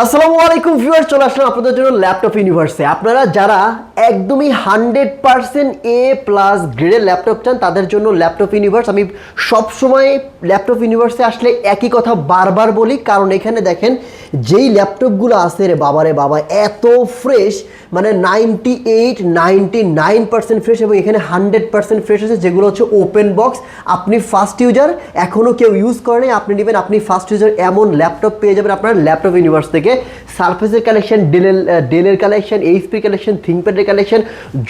আসসালামু আলাইকুম ভিউয়ার্স, চলে আসলাম আপনাদের জন্য ল্যাপটপ ইউনিভার্সে। আপনারা যারা একদমই 100% এ প্লাস গ্রেডের ল্যাপটপ চান তাদের জন্য ল্যাপটপ ইউনিভার্স। আমি সবসময় ল্যাপটপ ইউনিভার্সে আসলে একই কথা বারবার বলি, কারণ এখানে দেখেন যেই ল্যাপটপগুলো আছে রে বাবা এত ফ্রেশ, মানে 98-99% ফ্রেশ, এবং এখানে 100% ফ্রেশ আছে, যেগুলো হচ্ছে ওপেন বক্স। আপনি ফার্স্ট ইউজার, এখনও কেউ ইউজ করেনি, আপনি নেবেন, আপনি ফার্স্ট ইউজার, এমন ল্যাপটপ পেয়ে যাবেন আপনার ল্যাপটপ ইউনিভার্স থেকে। সারফেসের কালেকশন, ডেলের কালেকশন, এইচপি কালেকশন, থিংকপ্যাডের কালেকশন,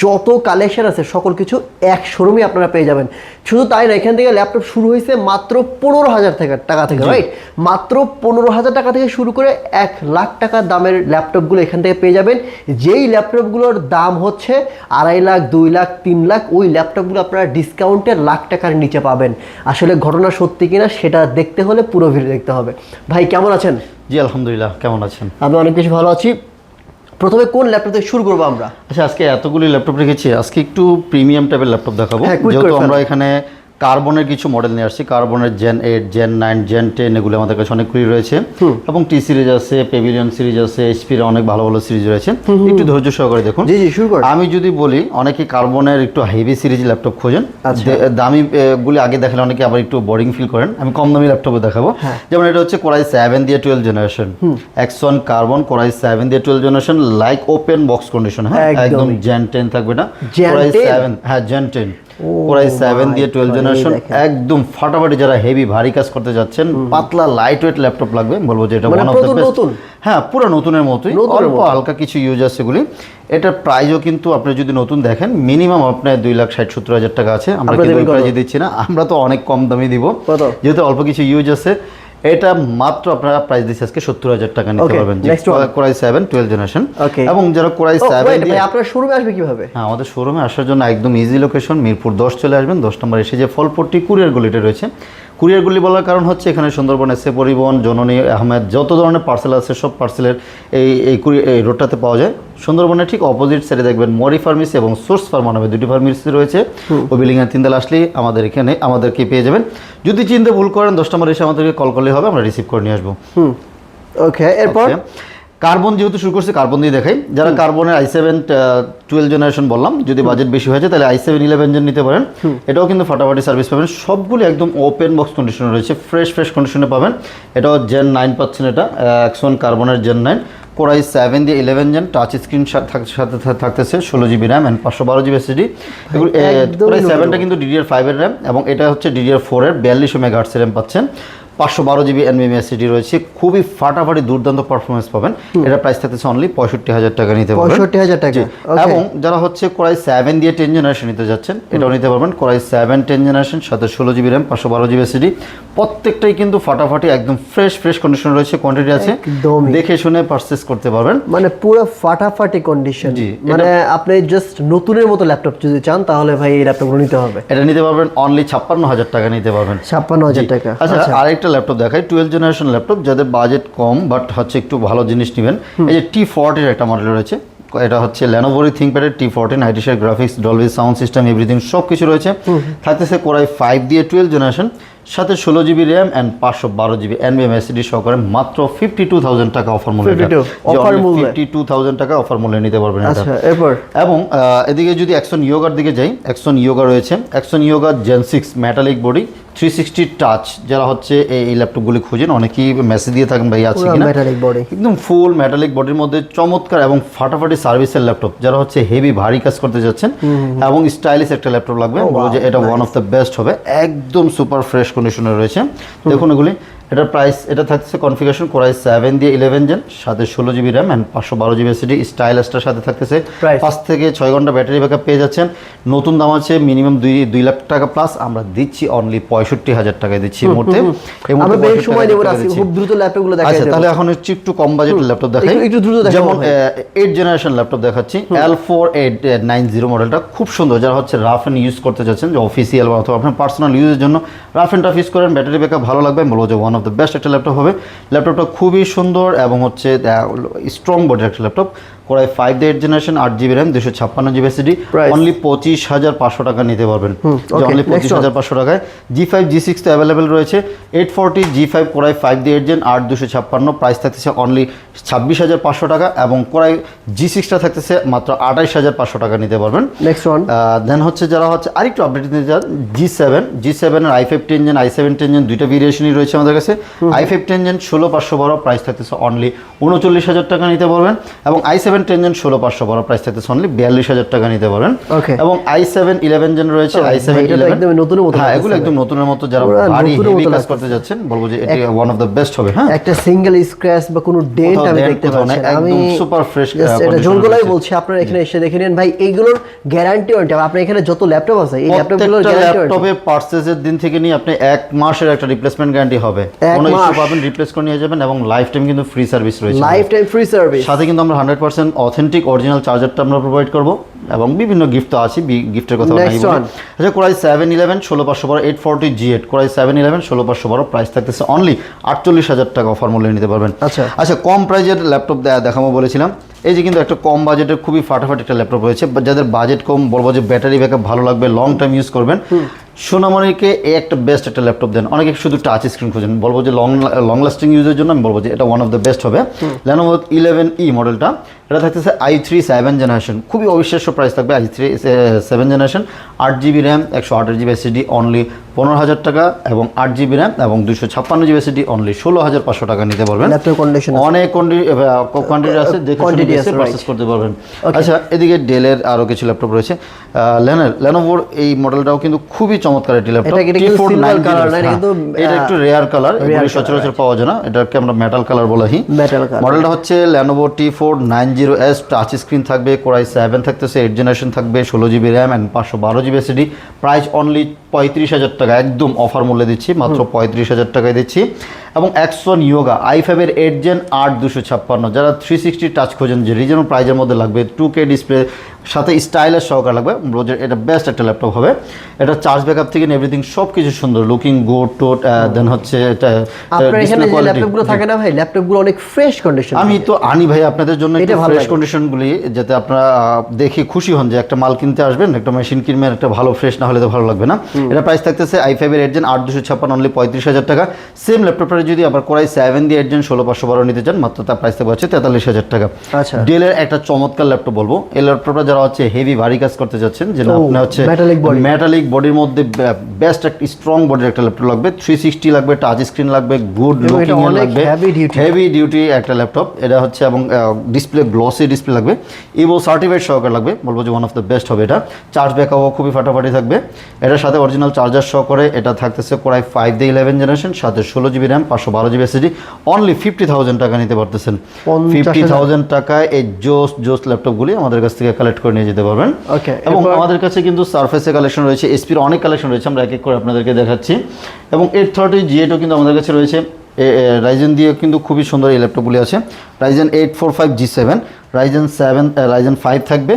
যত কালেকশন আছে সকল কিছু এক শোরুমে আপনারা পেয়ে যাবেন। শুধু তাই না, এখান থেকে ল্যাপটপ শুরু হয়েছে মাত্র 15,000 টাকা থেকে, রাইট? মাত্র 15,000 টাকা থেকে শুরু করে 1 লাখ টাকা দামের ল্যাপটপগুলো এখান থেকে পেয়ে যাবেন। যেই ল্যাপটপগুলোর দাম হচ্ছে 2.5 লাখ, 2 লাখ, 3 লাখ, ওই ল্যাপটপগুলো আপনারা ডিসকাউন্টে লাখ টাকার নিচে পাবেন। আসলে ঘটনা সত্যি কিনা সেটা দেখতে হলে পুরো ভিডিও দেখতে হবে। ভাই কেমন আছেন? জি আলহামদুলিল্লাহ, কেমন আছেন? আমি অনেক বেশি ভালো আছি। প্রথমে কোন ল্যাপটপ থেকে শুরু করবো আমরা? আচ্ছা, আজকে এতগুলি ল্যাপটপ রেখেছি, আজকে একটু প্রিমিয়াম টাইপের ল্যাপটপ দেখাবো। হ্যাঁ, যেহেতু আমরা এখানে কার্বনের কিছু মডেল নিয়ে আসছি, কার্বনের Gen 8, Gen 9, Gen 10 এগুলো আমাদের কাছে অনেকগুলি রয়েছে, এবং টি সিরিজ আছে, পেভিলিয়ন সিরিজ আছে, এইচপির অনেক ভালো ভালো সিরিজ রয়েছে। একটু ধৈর্য সহকারে দেখুন। জি জি, শুরু করুন। আমি যদি বলি, অনেকে কার্বনের একটু হেভি সিরিজ ল্যাপটপ খোঁজেন, দামি গুলি আগে দেখালে অনেকে আবার একটু বোরিং ফিল করেন। আমি কম দামি ল্যাপটপে দেখাবো। যেমন এটা হচ্ছে Core i7 দিয়ে 12 generation, X1 carbon Core i7 দিয়ে 12 generation, like open box condition. হ্যাঁ, একদম Gen 10 থাকবে না, Core i7, হ্যাঁ Gen 10 Core i7 দিয়ে 12 জেনারেশন, একদম ফাটাফাটি। যারা হেভি ভারী কাজ করতে যাচ্ছেন, পাতলা লাইট ওয়েট ল্যাপটপ লাগবে, বলবো যে এটা ওয়ান অফ দ্য বেস্ট। হ্যাঁ, পুরো নতুনের মতোই, অল্প হালকা কিছু ইউজ আছে এগুলি। এটার প্রাইসও কিন্তু আপনি যদি নতুন দেখেন, মিনিমাম আপনার 2,60,70,000 টাকা আছে। আমরা কিন্তু ওই প্রাইসে দিচ্ছি না, আমরা তো অনেক কম দামে দিব, যেহেতু অল্প কিছু ইউজ আছে। এটা মাত্র আপনারা প্রাইস দিচ্ছে আজকে 70,000 টাকা নিতে পারবেন। Core i7 12 জেনারেশন, এবং যারা Core i7 দিয়ে আপনার শোরুমে আসবে কিভাবে? হ্যাঁ, আমাদের শোরুমে আসার জন্য একদম ইজি লোকেশন, মিরপুর 10 চলে আসবেন। 10 নম্বর এসে যে ফলপট্টি কুরিয়ার গলিটা রয়েছে, কুরিয়ার গলি বলার কারণ হচ্ছে এখানে সুন্দরবন এসে পরিবহন, জননী, আহমেদ, যত ধরনের পার্সেল আছে সব পার্সেলের এই রোডটাতে পাওয়া যায়। সুন্দরবনের ঠিক অপোজিট সাইডে দেখবেন মরি ফার্মেসি এবং সোর্স ফার্মা নামে দুটি ফার্মেসি রয়েছে। ওই বিল্ডিংয়ের 3 তলা আসলেই আমাদেরকে পেয়ে যাবেন। যদি চিনতে ভুল করেন, 10 নম্বর এসে আমাদেরকে কল করলে হবে, আমরা রিসিভ করে নিয়ে আসবো। ওকে, এরপর কার্বন যেহেতু শুরু করছে, কার্বন দিয়ে দেখাই। যারা কার্বনের i7 12 জেনারেশন বললাম, যদি বাজেট বেশি হয়েছে তাহলে i7 11 জেন নিতে পারেন। এটাও কিন্তু ফাটাফাটি সার্ভিস পাবেন, সবগুলো একদম ওপেন বক্স কন্ডিশনে রয়েছে, ফ্রেশ কন্ডিশনে পাবেন। এটাও Gen 9 পাচ্ছেন, এটা X1 কার্বনের Gen 9 Core i7 দিয়ে 11 জেন, টাচ স্ক্রিন সাথে থাকতেছে, 16 GB RAM and 512 GB SSD। এগুলো Core i7টা কিন্তু DDR5 এর র্যাম, এবং এটা হচ্ছে DDR4 এর 4200 মেগাহার্টজ র্যাম পাচ্ছেন, 512 জিবি NVMe SSD রয়েছে। খুবই ফাটাফাটি দুর্দান্ত পারফরমেন্স পাবেন। এটা প্রাইস থাকতেছে অনলি 65,000 টাকা নিতে পারবেন। 65,000 টাকা। এবং যারা হচ্ছে Core i7 দিয়ে 10 জেনারেশন নিতে যাচ্ছেন, এটাও নিতে পারবেন। Core i7 10 জেনারেশন, সাথে 16 জিবি র্যাম, 512 জিবি SSD, প্রত্যেকটাই কিন্তু ফাটাফাটি একদম ফ্রেশ কন্ডিশন রয়েছে, কোয়ান্টিটি আছে, দেখে শুনে পারচেজ করতে পারবেন। মানে পুরো ফাটাফাটি কন্ডিশন। মানে আপনি জাস্ট নতুনের মতো ল্যাপটপ যদি চান, তাহলে ভাই এই ল্যাপটপগুলো নিতে হবে। এটা নিতে পারবেন অনলি 56,000 টাকা নিতে পারবেন। 56,000 টাকা। আচ্ছা, আরেকটা ল্যাপটপ দেখাই, 12 জেনারেশন ল্যাপটপ, যাদের বাজেট কম বাট হচ্ছে একটু ভালো জিনিস নেবেন। এই যে T40 এর একটা মডেল রয়েছে, এটা হচ্ছে Lenovo ThinkPad T40, 90 graphics, Dolby sound system, everything সব কিছু রয়েছে। থাকতেছে Core i5 দিয়ে 12 জেনারেশন, সাথে 16 GB RAM and 512 GB NVMe SSD সহকারে, মাত্র 52,000 টাকা অফার মূল্যে। 52,000 টাকা অফার মূল্যে নিতে পারবেন এটা। এবং এদিকে যদি Axon Yoga দিকে যাই, Axon Yoga রয়েছে, Axon Yoga Gen 6 metallic body, 360 touch. যারা হচ্ছে এই ল্যাপটপগুলি খুঁজেন, অনেকেই মেসেজ দিয়ে থাকেন ভাই আছে কিনা, একদম ফুল মেটালিক বডির মধ্যে চমৎকার এবং ফাটাফাটি সার্ভিসের ল্যাপটপ। যারা হচ্ছে হেভি ভারী কাজ করতে যাচ্ছেন এবং স্টাইলিশ একটা ল্যাপটপ লাগবে, বলবো যে এটা ওয়ান অফ দ্য বেস্ট হবে, একদম সুপার ফ্রেশ কন্ডিশনে রয়েছে। দেখুন এগুলি, এটার প্রাইস, এটা থাকছে কনফিগারেশন Core i7 দিয়ে 11 জেন, সাথে 16 GB RAM and 512 GB SSD, স্টাইলাসটার সাথে থাকতেছে। 5 থেকে 6 ঘন্টা ব্যাটারি ব্যাকআপ পেয়ে যাচ্ছেন। নতুন দাম আছে মিনিমাম 2 লাখ টাকা প্লাস, আমরা দিচ্ছি অনলি 65,000 টাকায় দিচ্ছি এই মুহূর্তে। খুব দ্রুত ল্যাপটপগুলো দেখাই। আচ্ছা, তাহলে এখন একটু কম বাজেটের ল্যাপটপ দেখাই, একটু দ্রুত দেখাই। যেমন 8 জেনারেশন ল্যাপটপ দেখাচ্ছি, L4890 মডেলটা, খুব সুন্দর। যারা হচ্ছে রাফ এন্ড ইউজ করতে যাচ্ছেন, যে অফিসিয়াল বা অথবা আপনার পার্সোনাল ইউজের জন্য রাফ এন্ড টাফ ইউজ করেন, ব্যাটারি ব্যাকআপ ভালো লাগবে, বলবো যে ওয়ান অফ দ্য বেস্ট একটা ল্যাপটপ হবে। ল্যাপটপটা খুবই সুন্দর এবং হচ্ছে স্ট্রং বডির একটা ল্যাপটপ। কোরাই 5 দিয়ে 8 generation 8GB RAM 256GB SSD Price? Only 25,500 টাকা নিতে পারবেন okay, অনলি next one. 25,500 টাকায় G5 G6 তো অ্যাভেলেবেল রয়েছে 840 G5 কোরাই 5 দিয়ে 8 জেন 8256 প্রাইস থাকতেছে অনলি 26,500 টাকা এবং কোরাই G6 টা থাকতেছে মাত্র 28,500 টাকা নিতে পারবেন নেক্সট ওয়ান দেন হচ্ছে যারা হচ্ছে আরেকটু আপডেট নিতে চান G7 এর i5 10 জেন i7 10 জেন দুইটা ভেরিয়েশনই রয়েছে আমাদের কাছে i5 10 জেন 16,512 প্রাইস থাকতেছে অনলি 39,000 টাকা নিতে পারবেন এবং i7 10 জেন 16,512 প্রাইস থাকতেছে অনলি 42,000 টাকা নিতে পারবেন Okay. এবং i7 11 জেন রয়েছে i7 এটা তো 11 একদম নতুনের মতো হ্যাঁ এগুলো লাগতেছে একদম নতুনের মতো যারা পুরো ভারী নতুনের হেভি মতো কাজ লাগতেছে। করতে যাচ্ছেন বলবো যে এটা ওয়ান অফ দ্য বেস্ট হবে হ্যাঁ একটা সিঙ্গেল স্ক্র্যাচ বা কোনো ডেন্ট আমি dent দেখতে কোথাও পাচ্ছি নেই, না। আমি একদম super fresh, just এটা condition জোনগুলাই রয়েছে। বলছি আপনারা এখানে এসে দেখে নিন ভাই এইগুলোর গ্যারান্টি ওয়ারেন্টি আপনার এখানে যত ল্যাপটপ আছে এই ল্যাপটপগুলোর প্রত্যেকটা গ্যারান্টি ওয়ারেন্টি ল্যাপটপে পারচেজের দিন থেকে নিয়ে আপনি 1 মাসের একটা রিপ্লেসমেন্ট গ্যারান্টি হবে এক কোনো ইস্যু মাস? পাবেন রিপ্লেস করে নিয়ে যাবেন এবং লাইফ টাইম কিন্তু ফ্রি সার্ভিস রয়েছে লাইফ টাইম ফ্রি সার্ভিস সাথে কিন্তু আমরা 100% অথেন্টিক অরিজিনাল চার্জারটা আমরা প্রোভাইড করব এবং বিভিন্ন গিফট তো আছে গিফটের কথা নাই Next বলি one. আচ্ছা কোরাই 711 16,512 840 G8 কোরাই 711 16,512 প্রাইস থাকতেছে অনলি 48,000 টাকা অফার মূল্যে নিতে পারবেন আচ্ছা কম প্রাইজের ল্যাপটপ দেখাবো বলেছিলাম এই যে কিন্তু একটা কম বাজেটের খুবই ফাটাফাটি একটা ল্যাপটপ রয়েছে যাদের বাজেট কম বলবো যে ব্যাটারি ব্যাকআপ ভালো লাগবে লং টাইম ইউজ করবেন সোনামণিকে এই একটা বেস্ট একটা ল্যাপটপ দেন অনেকে শুধু টাচ স্ক্রিন খুঁজেন বলবো যে লং লাস্টিং ইউজের জন্য আমি বলবো যে এটা ওয়ান অফ দ্য বেস্ট হবে Lenovo 11E মডেলটা এটা থাকতেছে i3 7 জেনারেশন খুবই অবিশ্বাস্য প্রাইস থাকবে i3 7 generation 8GB RAM 128GB SSD only 15,000 টাকা এবং 8GB RAM এবং 256GB SSD অনলি 16,500 টাকা নিতে পারবেন ল্যাপটপ কন্ডিশন অনেক কোয়ান্টিটি আছে দেখে quantity আছে, পারচেজ করতে পারবেন আচ্ছা এদিকে ডেলের আরো কিছু ল্যাপটপ রয়েছে Lenovoর এই মডেলটাও কিন্তু খুবই চমৎকার একটি ল্যাপটপ এটা কিন্তু silver color না, এটা কিন্তু, এটা একটু রেয়ার কালার rare এগুলি color, সচরাচর পাওয়া যায় না এটাকে আমরা মেটাল কালার বলি মেটাল কালার মডেলটা হচ্ছে Lenovo T490S টাচ স্ক্রিন থাকবে কোরাই 7 থাকতেছে 8 জেনারেশন থাকবে 16GB RAM and 512GB SSD price only 35,000 টাকা একদম অফার মূল্যে দিচ্ছি মাত্র 35,000 টাকায় দিচ্ছি এবং Axon Yoga i5 এর 8 জেন 8256 যারা 360 টাচ খোঁজেন যে রিজনেবল প্রাইজের মধ্যে লাগবে 2K ডিসপ্লে সাথে স্টাইলিশ সহকার লাগবে বলবো এটা বেস্ট একটা ল্যাপটপ হবে এটা চার্জ ব্যাকআপ থেকে এভরিথিং সবকিছু সুন্দর লুকিং গুড টোট দেন হচ্ছে এটা আপনার এখানে ডিসপ্লে যে ল্যাপটপগুলো থাকে না ভাই ল্যাপটপগুলো অনেক ফ্রেশ কন্ডিশন আমি তো আনি ভাই আপনাদের জন্য এটা একটু ভালো ফ্রেশ লাগে। কন্ডিশনগুলি যাতে আপনারা দেখে খুশি হন যে একটা মাল কিনতে আসবেন একটা মেশিন কিনবেন একটা ভালো ফ্রেশ না হলে তো ভালো লাগবে না এটা প্রাইস থাকতেছে i5 এর 8 জেন 8256 অনলি 35,000 টাকা সেম ল্যাপটপটা যদি আবার কোরাই 7 দিয়ে 8 জেন 16,512 নিতে চান মাত্র তার প্রাইস থাকবে হচ্ছে 43,000 টাকা আচ্ছা ডেলের একটা চমৎকার ল্যাপটপ বলবো এই ল্যাপটপটা যারা হচ্ছে হেভি ভারী কাজ করতে যাচ্ছেন যেটা ও, আপনি হচ্ছে metallic body। মেটালিক বডির মধ্যে বেস্ট একটা স্ট্রং বডির একটা ল্যাপটপ লাগবে 360 লাগবে টাচ স্ক্রিন লাগবে গুড এবং এটা লুকিং অনেক লাগবে heavy duty। হেভি ডিউটি একটা ল্যাপটপ এটা হচ্ছে এবং ডিসপ্লে গ্লসি ডিসপ্লে লাগবে ইভো সার্টিফাইড সহকারে লাগবে বলবো যে ওয়ান অফ দ্য বেস্ট হবে এটা চার্জ ব্যাকআপও খুবই ফাটাফাটি থাকবে এটার সাথে অরিজিনাল চার্জার সহ করে এটা থাকতেছে কোরাই 5 দিয়ে 11 জেনারেশন সাথে 16GB RAM 512GB SSD only 50,000 টাকা নিতে পারতেছেন 50,000 টাকায় এই জোস ল্যাপটপগুলি আমাদের কাছ থেকে কালেক্ট করে নিয়ে যেতে পারবেন ওকে এবং আমাদের কাছে কিন্তু সারফেসের কালেকশন রয়েছে এসপির অনেক কালেকশন রয়েছে আমরা এক এক করে আপনাদেরকে দেখাচ্ছি এবং 830 G8ও কিন্তু আমাদের কাছে রয়েছে রাইজেন দিয়ে কিন্তু খুবই সুন্দর এই ল্যাপটপগুলি আছে রাইজেন 845 G7 রাইজেন 5 থাকবে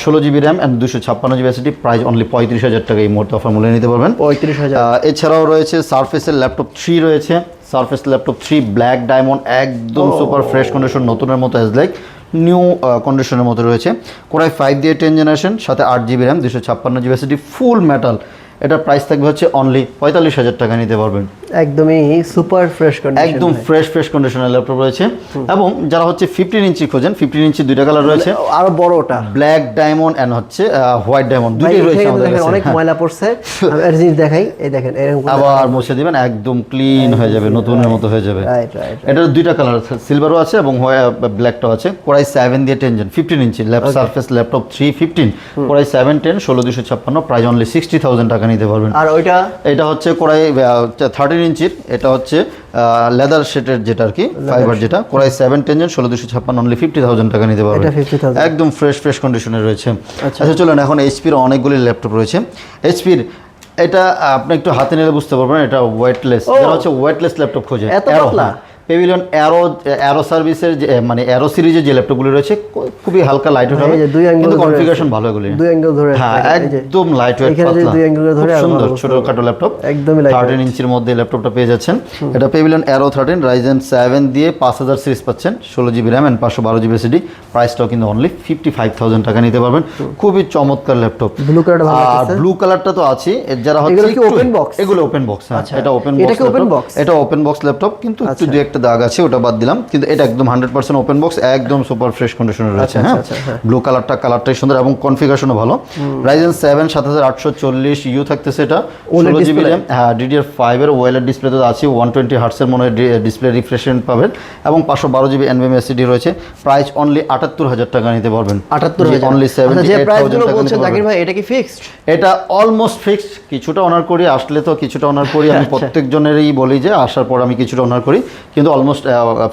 16GB RAM and 256GB SSD price only 35,000 টাকা এই মুহূর্তে অফার মূল্যে নিতে পারবেন 35,000 এছাড়াও রয়েছে সারফেসের ল্যাপটপ 3 রয়েছে সারফেস ল্যাপটপ 3 ব্ল্যাক ডায়মন্ড একদম সুপার ফ্রেশ কন্ডিশন নতুনের মতো অ্যাজ লাইক নিউ কন্ডিশনের মতো রয়েছে কোরাই 5 দিয়ে 10 জেনারেশন সাথে 8GB RAM 256GB SSD ফুল মেটাল এটার প্রাইস থাকবে হচ্ছে অনলি 45,000 টাকা নিতে পারবেন একদমই সুপার ফ্রেশ কন্ডিশন একদম ফ্রেশ কন্ডিশনের ল্যাপটপ রয়েছে এবং যারা হচ্ছে 15 ইঞ্চি খোঁজেন 15 ইঞ্চি দুইটা কালার রয়েছে আরো বড়টা ব্ল্যাক ডায়মন্ড এন্ড হচ্ছে হোয়াইট ডায়মন্ড দুটোই রয়েছে আমাদের দেখেন কাছে অনেক ময়লা পড়ছে আমি একটা জিনিস দেখাই এই দেখেন এরকম করে- আবার মুছে দিবেন একদম ক্লিন হয়ে যাবে নতুনের মতো হয়ে যাবে রাইট রাইট এটার দুইটা কালার আছে সিলভারও আছে এবং ব্ল্যাকটাও আছে কোরাই 7 দিয়ে 10 gen 15 inch surface laptop 315 core i 7 10 16256 price only 60,000 টাকা নিতে পারবেন আর ওইটা এটা হচ্ছে কোরাই 13 ইঞ্চির এটা হচ্ছে লেদার শেটের যেটা আর কি ফাইবার যেটা কোরাই 7 10 জেন 16256 অনলি 50,000 টাকা নিতে পারবেন এটা 50,000 একদম ফ্রেশ কন্ডিশনে রয়েছে আচ্ছা। আচ্ছা চলুন এখন এইচপির অনেকগুলি ল্যাপটপ রয়েছে এইচপির এটা আপনি একটু হাতে নিলে বুঝতে পারবেন এটা ওয়েটলেস ও। যারা হচ্ছে ওয়েটলেস ল্যাপটপ খোঁজে এত পাতলা? পেভিলিয়ন অ্যারো সার্ভিসের যে মানে অ্যারো সিরিজের যে ল্যাপটপগুলো রয়েছে খুবই হালকা লাইট ওয়েট হবে, কিন্তু কনফিগারেশন ভালো এগুলি। দুই অ্যাঙ্গেল ধরে হ্যাঁ একদম লাইট ওয়েট, পাতলা, খুব সুন্দর ছোটখাটো ল্যাপটপ, একদমই লাইট 13 ইঞ্চির মধ্যে ল্যাপটপটা পেয়ে যাচ্ছেন। এটা পেভিলিয়ন অ্যারো 13 রাইজেন 7 দিয়ে 5000 সিরিজ পাচ্ছেন, 16 GB RAM and 512 GB SSD. প্রাইসটাও কিন্তু অনলি 55,000 টাকা নিতে পারবেন। খুবই চমৎকার ল্যাপটপ। ব্লু কালারটা ভালো আর লাগছে। ব্লু কালারটা তো আছে, যারা হচ্ছে এগুলো কি ওপেন বক্স? এগুলো ওপেন বক্স। হ্যাঁ এটা ওপেন এটা বক্স, কি ওপেন বক্স? এটা ওপেন বক্স ল্যাপটপ, কিন্তু একটু দু একটা দাগ আছে, ওটা বাদ দিলাম, কিন্তু এটা একদম 100% ওপেন বক্স, একদম সুপার ফ্রেশ কন্ডিশনে রয়েছে। হ্যাঁ ব্লু কালারটাই সুন্দর এবং কনফিগারেশনও ভালো। রাইজেন 7 7840 ইউ থাকতেছে, এটা 16 জিবি র্যাম। হ্যাঁ DDR5 এর ওয়েলেড ডিসপ্লে তো আছে, 120 হার্টসের মনে হয় ডিসপ্লে রিফ্রেশ রেট পাবেন এবং 512 জিবি এনভিএম এসএসডি রয়েছে। প্রাইস অনলি 78,000 টাকা নিতে পারবেন। 78,000 অনলি 78,000 টাকা নিতে জাকির পারবেন। ভাই এটা কি ফিক্সড? এটা অলমোস্ট ফিক্সড, কিছুটা অনার করি, আসলে তো কিছুটা অনার করি। আমি প্রত্যেকজনেরই বলি যে আসার পর আমি কিছুটা অনার করি, কিন্তু অলমোস্ট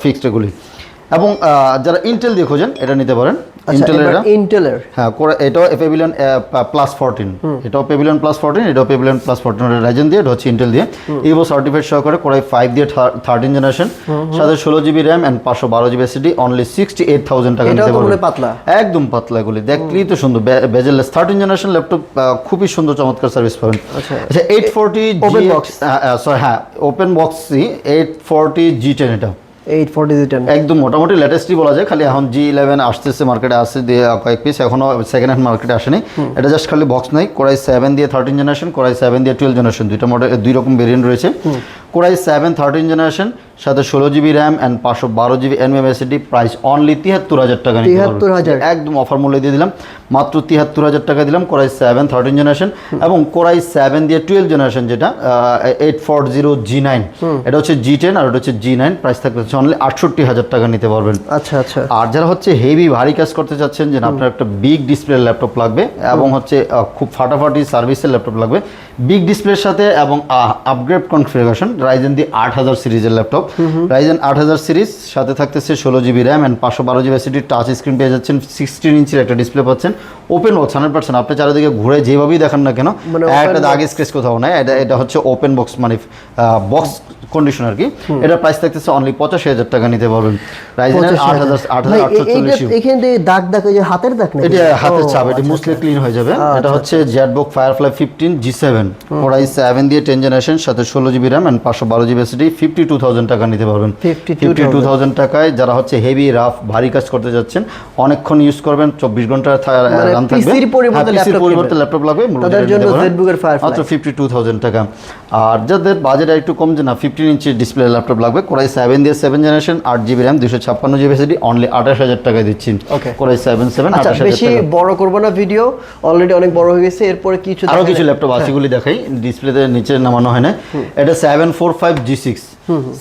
ফিক্সড এগুলি। এবং যারা ইন্টেল দিয়ে খোঁজেন এটা নিতে পারেন। ইন্টেলের হ্যাঁ এটাও পেভিলিয়ন প্লাস 14, এটাও পেভিলিয়ন প্লাস 14, এটাও পেভিলিয়ন প্লাস 14 রাইজেন দিয়ে, এটা হচ্ছে ইন্টেল দিয়ে। ইভো সার্টিফাইড সহকারে কোরাই 5 দিয়ে 13 জেনারেশন, সাথে 16 GB RAM and 512 GB SSD, only 68,000 টাকা নিতে পারবেন। পাতলা, একদম পাতলা, এগুলি দেখলেই তো সুন্দর, বেজেললেস 13 জেনারেশন ল্যাপটপ, খুবই সুন্দর চমৎকার সার্ভিস পাবেন। আচ্ছা 840 ওপেন বক্স, সরি হ্যাঁ ওপেন বক্সই 840 G10, এটা 840 G10 একদম মোটামুটি লেটেস্টই বলা যায়। খালি এখন G11 আসতেছে মার্কেটে, আসছে দিয়ে কয়েক পিস, এখনো সেকেন্ড হ্যান্ড মার্কেটে আসেনি। এটা জাস্ট খালি বক্স নাই। কোরাই 7 দিয়ে 13 জেনারেশন, কোরাই 7 দিয়ে 12 জেনারেশন, দুইটা মডেল, দুই রকম ভেরিয়েন্ট রয়েছে। কোরাই 7 13 জেনারেশন, সাথে 16 GB RAM and 512 GB NVM SSD. Price only 73,000 টাকা নিতে পারবেন। 73,000 একদম অফার মূল্যে দিয়ে দিলাম, মাত্র 73,000 টাকা দিলাম। কোরাই 7 13 জেনারেশন এবং কোরাই 7 দিয়ে 12 জেনারেশন, যেটা 840 G9, এটা হচ্ছে G10 আর এটা হচ্ছে G9। প্রাইস থাকবে অনলি 68,000 টাকা নিতে পারবেন। আচ্ছা আচ্ছা। আর যারা হচ্ছে হেভি ভারী কাজ করতে চাচ্ছেন, যে আপনার একটা বিগ ডিসপ্লে ল্যাপটপ লাগবে এবং হচ্ছে খুব ফাটাফাটি সার্ভিসের ল্যাপটপ লাগবে বিগ ডিসপ্লের সাথে এবং আপগ্রেড কনফিগারেশন, রাইজেন দি 8000 সিরিজের ল্যাপটপ, রাইজেন 8000 সিরিজ, সাথে থাকতেছে 16 GB RAM and 512 GB SSD, touch screen পেয়ে যাচ্ছেন, 16 ইঞ্চির একটা ডিসপ্লে পাচ্ছেন, ওপেন বক্স 100%। আপনি চারিদিকে ঘুরে যেভাবেই দেখান না কেন একটা দাগ স্ক্র্যাচ কোথাও নাই, এটা হচ্ছে ওপেন বক্স, মানে বক্স কন্ডিশন আর কি। এটা প্রাইস থাকতেছে অনলি 85,000 টাকা নিতে পারবেন। রাইজেনের 8840। এখানে যে দাগ যে হাতের দাগ না, এটা হাতের ছাপ, এটা মুছলে ক্লিন হয়ে যাবে। এটা হচ্ছে জেটবুক ফায়ারফ্লাই 15 G7, কোরাই 7 দিয়ে 10 জেনারেশন, সাথে 16 GB RAM and 512 GB SSD. 52,000 টাকা নিতে পারবেন। 52,000 টাকায় যারা হচ্ছে হেভি রাফ ভারী কাজ করতে যাচ্ছেন, অনেকক্ষণ ইউজ করবেন, 24 ঘন্টা রান থাকবে, পিসির পরিবর্তে ল্যাপটপ লাগবে, তাদের জন্য জেটবুকের ফায়ারফ্লাই মাত্র 52,000 টাকা। আর যাদের বাজেট একটু কম, যে না 15 ইঞ্চি ডিসপ্লে ল্যাপটপ লাগবে, কোরাই 7 দিয়ে 7 generation, 8 GB RAM 256 GB SSD, only 28,000 টাকায় দিচ্ছি। কোরাই 7 28,000 টাকা। বেশি বড় করব না ভিডিও, অলরেডি অনেক বড় হয়ে গেছে। এরপরে আরো কিছু ল্যাপটপ আছে, গুলি দেখাই, ডিসপ্লেতে নিচে নামানো হয় না। এটা 745 G6,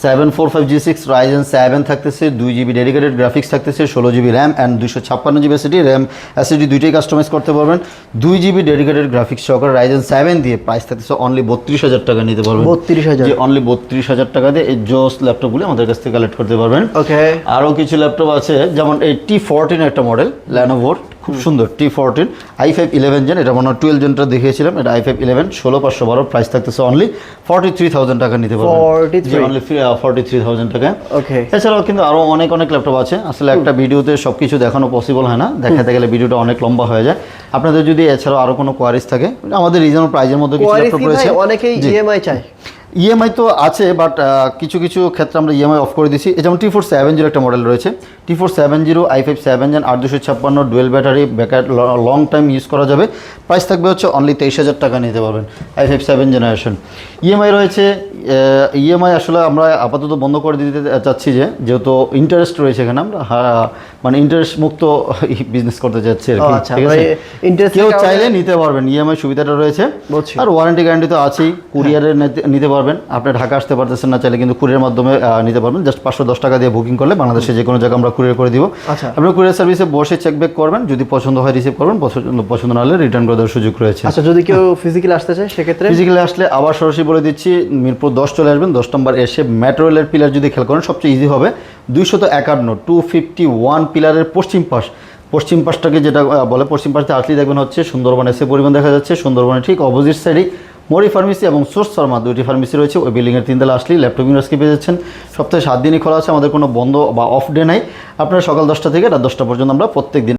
745 G6 রাইজেন 7 থাকতেছে, 2 জিবি ডেডিকেটেড গ্রাফিক্স থাকতেছে, 16 GB RAM and 256 GB SSD, RAM SSD দুইটাই কাস্টমাইজ করতে পারবেন। 2 জিবি ডেডিকেটেড গ্রাফিক্স সহকারে রাইজেন 7 দিয়ে প্রাইস থাকতেছে অনলি 32,000 টাকা নিতে পারবেন। 32,000, যে অনলি 32,000 টাকা দিয়ে এই জোস ল্যাপটপগুলি আমাদের কাছ থেকে কালেক্ট করতে পারবেন। ওকে। আরও কিছু ল্যাপটপ আছে, যেমন এই T14 একটা মডেল ল্যানোভোর, খুব সুন্দর T14 i5 11 জেন, এটা মনে হয় 12 জেনটা দেখিয়েছিলাম, এটা i5 11 16512, প্রাইস থাকতেছে অনলি 43,000 টাকা নিতে পারবেন। 43,000 টাকা। ওকে। এছাড়াও কিন্তু আরো অনেক ল্যাপটপ আছে, আসলে একটা ভিডিওতে সবকিছু দেখানো পসিবল হয় না, দেখাতে গেলে ভিডিওটা অনেক লম্বা হয়ে যায়। আপনাদের যদি এছাড়াও আরো কোনো কোয়ারিজ থাকে, আমাদের রিজনেবল প্রাইজের মধ্যে কিছু ল্যাপটপ রয়েছে। অনেকেই ইএমআই চায়, ইএমআই তো আছে, বাট কিছু ক্ষেত্রে আমরা ইএমআই অফ করে দিছি। যেমন T470 একটা মডেল রয়েছে, T470 i5 7 gen 8256 dual battery, backup long time use করা যাবে। প্রাইস থাকবে হচ্ছে অনলি 23,000 টাকা নিতে পারবেন, i5 7 জেনারেশন। ইএমআই রয়েছে, ইএমআই আসলে আমরা আপাতত বন্ধ করে দিতে চাচ্ছি, যেহেতু ইন্টারেস্ট রয়েছে এখানে, আমরা মানে ইন্টারেস্ট মুক্ত বিজনেস করতে চাচ্ছি আর কি। ঠিক আছে, কেউ চাইলে নিতে পারবেন, ইএমআই সুবিধাটা রয়েছে। আর ওয়ারেন্টি গ্যারান্টি তো আছেই, কুরিয়ারে নিতে পারবেন। আপনি ঢাকা আসতে পারতেছেন না, চাইলে কিন্তু কুরিয়ার মাধ্যমে নিতে পারবেন। জাস্ট 510 টাকা দিয়ে বুকিং করলে বাংলাদেশে যে কোনো জায়গায় আমরা কুরিয়ার করে দিব। আপনি কুরিয়ার সার্ভিসে বসে চেক ব্যাক করবেন, যদি পছন্দ হয় রিসিভ করবেন, পছন্দ না হলে রিটার্ন করে দেওয়ার সুযোগ রয়েছে। আচ্ছা, যদি কেউ ফিজিক্যালি আসতে চায় সেক্ষেত্রে? ফিজিক্যালি আসলে আবার সরাসরি বলে দিচ্ছি, মিরপুর 10 চলে আসবেন, 10 নম্বর এসে মেট্রো রেলের পিলার যদি খেয়াল করেন, সবচেয়ে ইজি হবে 251 251 পিলারের পশ্চিম পাশটাকে যেটা বলে, পশ্চিম পাশে আসলেই দেখবেন হচ্ছে সুন্দরবন এসে পরিবহন দেখা যাচ্ছে। সুন্দরবনের ঠিক অপোজিট সাইডেই মরি ফার্মেসি এবং সোর্স ফার্মা দুইটি ফার্মেসি রয়েছে। ওই বিল্ডিংয়ের 3 তলা আসলেই ল্যাপটপ ইউনিভার্সিটি পেয়ে যাচ্ছেন। সপ্তাহে 7 দিনই খোলা আছে, আমাদের কোনো বন্ধ বা অফ ডে নাই। আপনারা সকাল 10টা থেকে রাত 10টা পর্যন্ত আমরা প্রত্যেক দিন